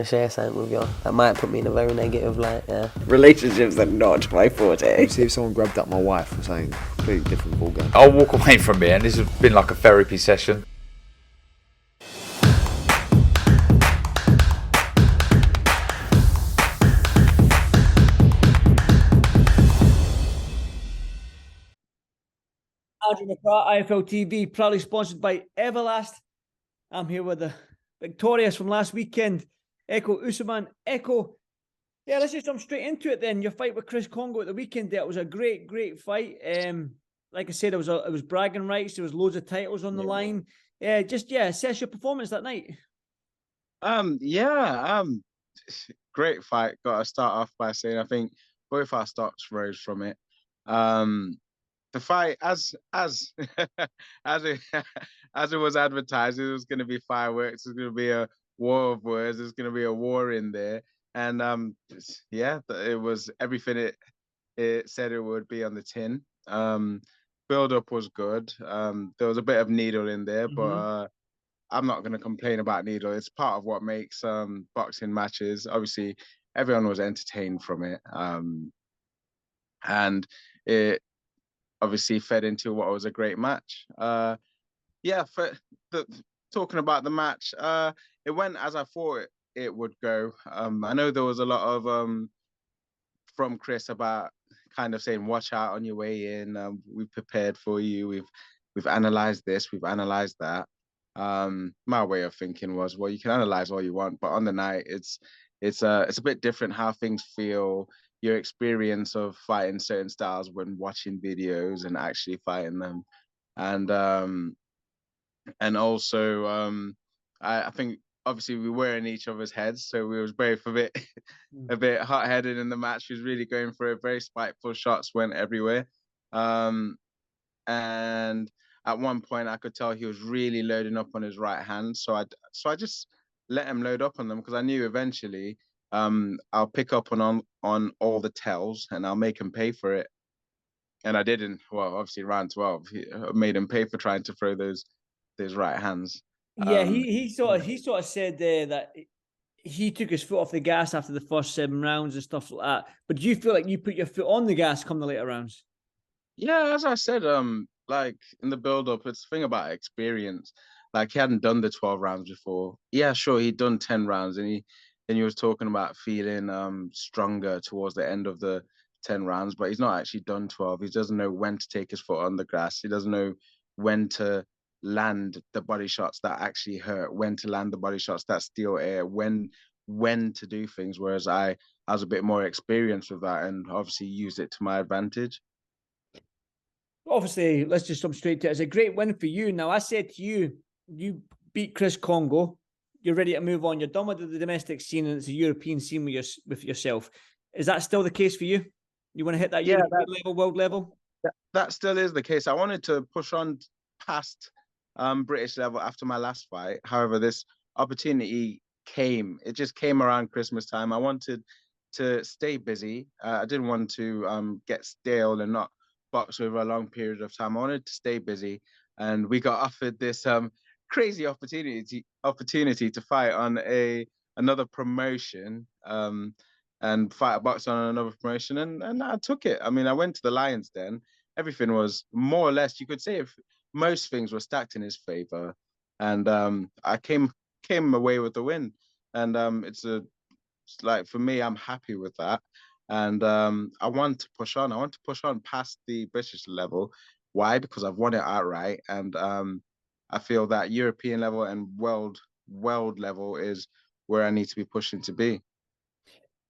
to share something with you. That might put me in a very negative light, yeah. Relationships are not my forte. See if someone grabbed up my wife or something completely different ballgame. I'll walk away from here, and this has been like a therapy session. Andrew McCART, IFL TV, proudly sponsored by Everlast. I'm here with the victorious from last weekend, Ekow Essuman. Ekow, yeah, let's just jump straight into it then. Your fight with Chris Kongo at the weekend there, it was a great fight. Like I said, it was bragging rights. There was loads of titles on the line. Assess your performance that night. Great fight. Got to start off by saying I think both our stocks rose from it. The fight, as as it as it was advertised, it was going to be fireworks. It's going to be a war of words. There's going to be a war in there, and it was everything it said it would be on the tin. Build up was good. There was a bit of needle in there, but I'm not going to complain about needle. It's part of what makes boxing matches. Obviously, everyone was entertained from it, and it obviously fed into what was a great match. Talking about the match, it went as I thought it would go. I know there was a lot of from Chris about kind of saying, watch out on your way in. We've prepared for you. We've analyzed this, we've analyzed that. My way of thinking was, well, you can analyze all you want, but on the night, it's a bit different how things feel. Your experience of fighting certain styles when watching videos and actually fighting them, and also I think obviously we were in each other's heads, so we was both a bit hot-headed in the match. She was really going for it, very spiteful shots went everywhere, and at one point I could tell he was really loading up on his right hand, so I just let him load up on them because I knew eventually I'll pick up on all the tells and I'll make him pay for it. And I didn't. Well, obviously round 12, I made him pay for trying to throw those right hands. Yeah, he sort of said that he took his foot off the gas after the first 7 rounds and stuff like that. But do you feel like you put your foot on the gas come the later rounds? Yeah, as I said, like in the build-up, it's the thing about experience. Like he hadn't done the 12 rounds before. Yeah, sure, he'd done 10 rounds, and he was talking about feeling stronger towards the end of the 10 rounds, but he's not actually done 12. He doesn't know when to take his foot on the grass. He doesn't know when to land the body shots that actually hurt, when to land the body shots that steal air, when to do things. Whereas I was a bit more experienced with that and obviously used it to my advantage. Obviously, let's just jump straight to it. It's a great win for you. Now, I said to you, you beat Chris Kongo. You're ready to move on. You're done with the domestic scene, and it's a European scene with yourself. Is that still the case for you? You want to hit that European level, world level? That still is the case. I wanted to push on past British level after my last fight. However, this opportunity came. It just came around Christmas time. I wanted to stay busy. I didn't want to get stale and not box over a long period of time. I wanted to stay busy, and we got offered this crazy opportunity to fight on another promotion and fight a boxer on another promotion, and I took it. I mean, I went to the Lions Den. Everything was more or less, you could say, if most things were stacked in his favor, and I came away with the win, and it's like, for me, I'm happy with that. And I want to push on. I want to push on past the British level. Why? Because I've won it outright, and I feel that European level and world level is where I need to be pushing to be.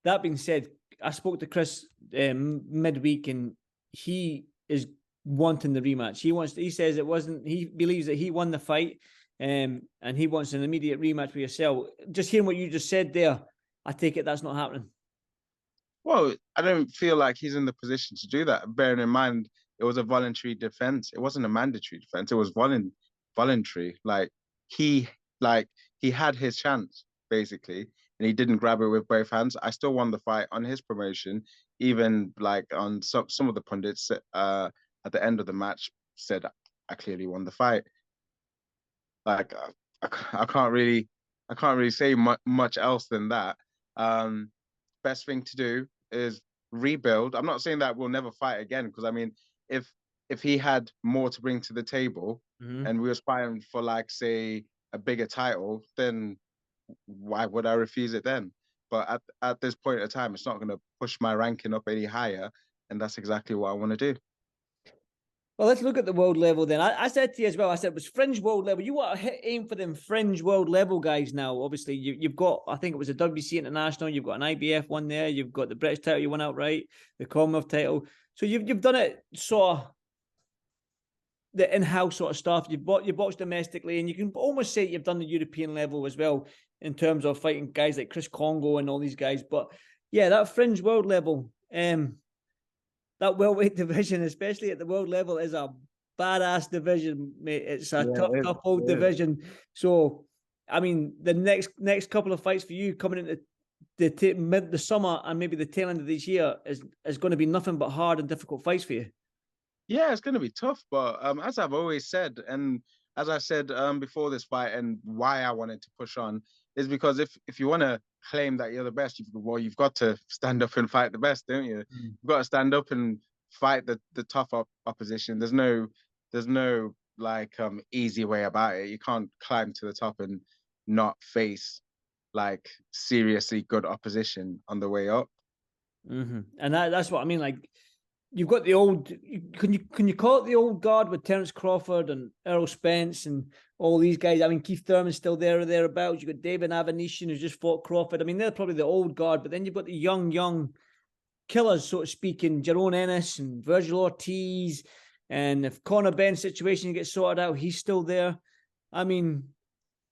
That being said, I spoke to Chris midweek, and he is wanting the rematch. He says it wasn't. He believes that he won the fight, and he wants an immediate rematch with yourself. Just hearing what you just said there, I take it that's not happening. Well, I don't feel like he's in the position to do that. Bearing in mind, it was a voluntary defense. It wasn't a mandatory defense. It was voluntary. He had his chance basically, and he didn't grab it with both hands. I still won the fight on his promotion. Even like on some of the pundits at the end of the match said I clearly won the fight. Like I can't really I can't really say much else than that. Best thing to do is rebuild. I'm not saying that we'll never fight again, because I mean, if he had more to bring to the table and we was fighting for, like, say, a bigger title, then why would I refuse it then? But at this point in time, it's not going to push my ranking up any higher, and that's exactly what I want to do. Well, let's look at the world level then. I said to you as well, I said it was fringe world level. You want to aim for them fringe world level guys now. Obviously, you've got, I think it was a WC International, you've got an IBF one there, you've got the British title you won outright, the Commonwealth title. So you've done it sort of the in-house sort of stuff. You boxed domestically, and you can almost say you've done the European level as well in terms of fighting guys like Chris Kongo and all these guys. But yeah, that fringe world level, that welterweight division, especially at the world level, is a badass division, mate. It's a tough old division. So, I mean, the next couple of fights for you coming into the summer and maybe the tail end of this year is going to be nothing but hard and difficult fights for you. Yeah, it's going to be tough, but as I've always said, and as I said before this fight, and why I wanted to push on, is because if you want to claim that you're the best, you've got to stand up and fight the best, don't you? You've got to stand up and fight the tough opposition. There's no like easy way about it. You can't climb to the top and not face like seriously good opposition on the way up. And that's what I mean. Like, you've got the old, can you call it the old guard with Terence Crawford and Errol Spence and all these guys? I mean, Keith Thurman's still there or thereabouts. You've got David Avanesian, who's just fought Crawford. I mean, they're probably the old guard, but then you've got the young killers, so to speak, in Jerome Ennis and Virgil Ortiz. And if Conor Benn's situation gets sorted out, he's still there. I mean,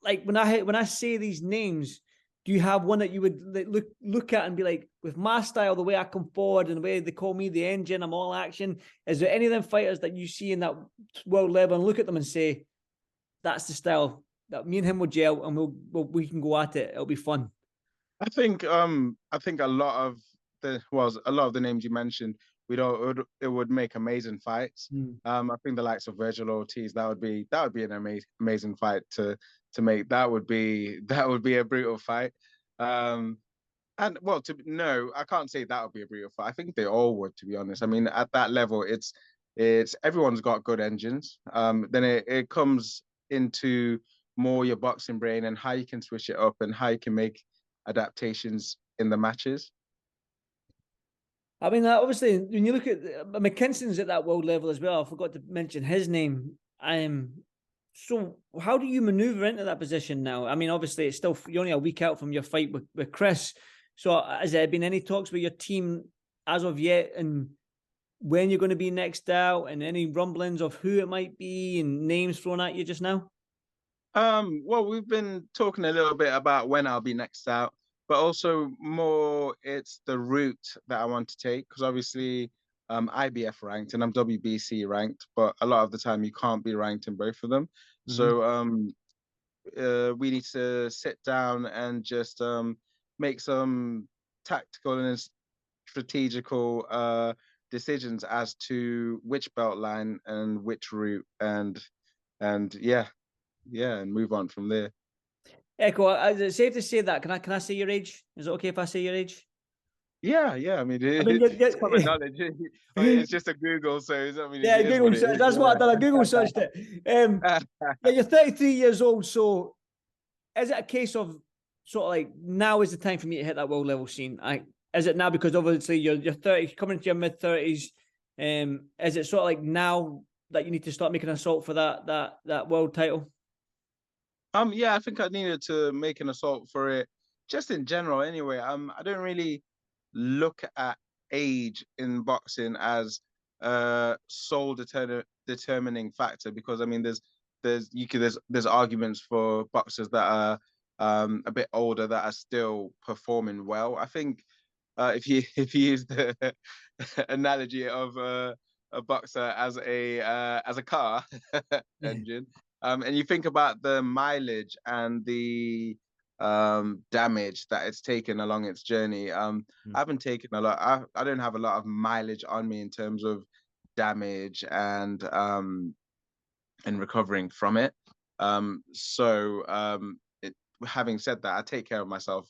like, when I say these names, do you have one that you would look at and be like, with my style, the way I come forward and the way they call me the engine, I'm all action? Is there any of them fighters that you see in that world level and look at them and say, that's the style that me and him will gel and we can go at it? It'll be fun. I think a lot of the names you mentioned, it would make amazing fights. I think the likes of Virgil Ortiz, that would be an amazing fight to make. That would be a brutal fight. And well, I can't say that would be a brutal fight. I think they all would, to be honest. I mean, at that level, it's everyone's got good engines. Then it comes into more your boxing brain and how you can switch it up and how you can make adaptations in the matches. I mean, obviously, when you look at McKinson's at that world level as well, I forgot to mention his name. So how do you maneuver into that position now? I mean, obviously, it's still, you're only a week out from your fight with Chris. So has there been any talks with your team as of yet, and when you're going to be next out, and any rumblings of who it might be and names thrown at you just now? Well, we've been talking a little bit about when I'll be next out, but also more it's the route that I want to take, because obviously IBF ranked and I'm WBC ranked, but a lot of the time you can't be ranked in both of them. So we need to sit down and just make some tactical and strategical decisions as to which belt line and which route, and and move on from there. Ekow, is it safe to say that? Can I say your age? Is it okay if I say your age? Yeah. I mean, it's common knowledge. It's just a Google, so Google search. That's what I done. I Google searched it. Yeah, you're 33 years old. So, is it a case of sort of like, now is the time for me to hit that world level scene? Is it now, because obviously you're 30, coming into your mid 30s? Is it sort of like now that you need to start making an assault for that world title? Yeah, I think I needed to make an assault for it, just in general. Anyway, I don't really look at age in boxing as a sole determining factor, because I mean, there's arguments for boxers that are a bit older that are still performing well. I think if you use the analogy of a boxer as a car engine, and you think about the mileage and the damage that it's taken along its journey. I haven't taken a lot. I don't have a lot of mileage on me in terms of damage and recovering from it. So having said that, I take care of myself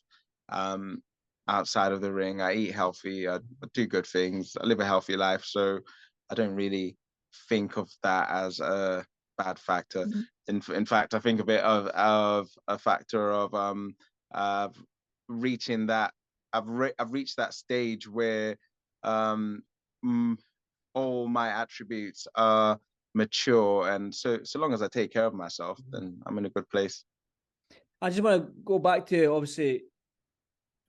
outside of the ring. I eat healthy. I do good things. I live a healthy life. So I don't really think of that as a bad factor. In fact, I think of it of a factor of reaching that. I've reached that stage where all my attributes are mature, and so long as I take care of myself, then I'm in a good place. I just want to go back to obviously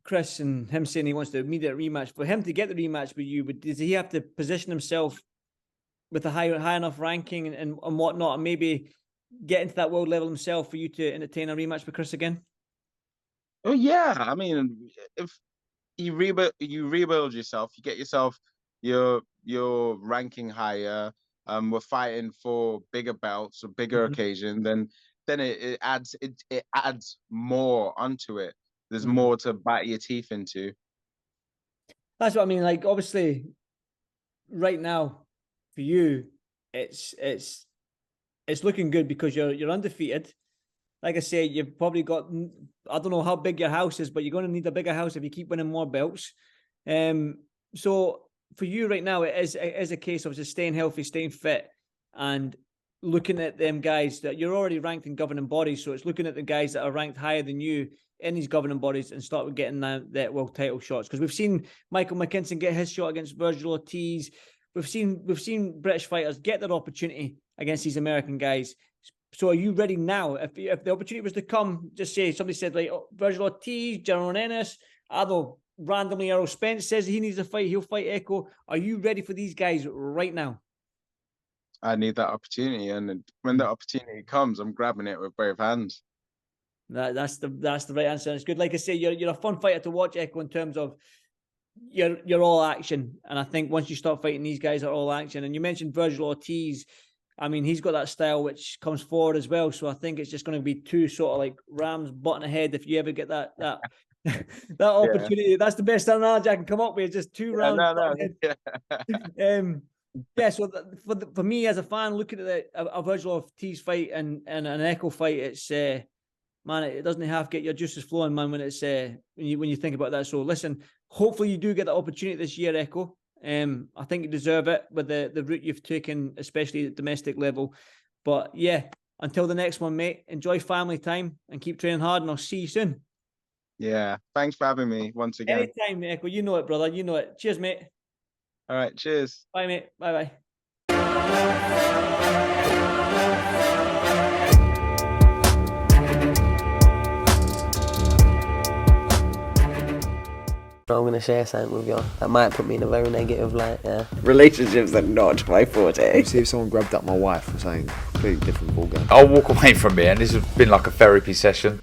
Chris and him saying he wants the immediate rematch. For him to get the rematch with you, does he have to position himself with a high enough ranking and whatnot, and maybe get into that world level himself for you to entertain a rematch with Chris again? Oh yeah, I mean, if you rebuild yourself, you get yourself your ranking higher. We're fighting for bigger belts or bigger occasion, then it adds more onto it. There's more to bite your teeth into. That's what I mean. Like, obviously, right now for you, it's looking good because you're undefeated. Like I say, you've probably got, I don't know how big your house is, but you're going to need a bigger house if you keep winning more belts. So for you right now, it is a case of just staying healthy, staying fit, and looking at them guys that you're already ranked in governing bodies. So it's looking at the guys that are ranked higher than you in these governing bodies and start getting that world title shots. Because we've seen Michael McKinson get his shot against Virgil Ortiz. We've seen British fighters get their opportunity against these American guys. So are you ready now? If the opportunity was to come, just say somebody said like Virgil Ortiz, General Ennis, I don't know, randomly Errol Spence says he needs a fight, he'll fight Ekow. Are you ready for these guys right now? I need that opportunity, and when that opportunity comes, I'm grabbing it with both hands. That's the right answer. And it's good. Like I say, you're a fun fighter to watch, Ekow, in terms of you're all action. And I think once you start fighting these guys are all action. And you mentioned Virgil Ortiz. I mean, he's got that style which comes forward as well. So I think it's just going to be two sort of like rams butting ahead if you ever get that that opportunity. Yeah. That's the best analogy I can come up with. Just two rams. Yeah. So for me as a fan, looking at a Virgil Ortiz fight and an Ekow fight, it's man, it doesn't half get your juices flowing, man. When it's when you think about that. So listen, hopefully you do get the opportunity this year, Ekow. I think you deserve it with the route you've taken, especially at domestic level. But yeah, until the next one, mate, enjoy family time and keep training hard, and I'll see you soon. Yeah, thanks for having me once again. Anytime, Ekow. You know it, brother. You know it. Cheers, mate. All right, cheers. Bye, mate. Bye-bye. I'm going to share something with you that might put me in a very negative light, yeah. Relationships are not my forte. See if someone grabbed up my wife or something, completely different ballgame. I'll walk away from it, and this has been like a therapy session.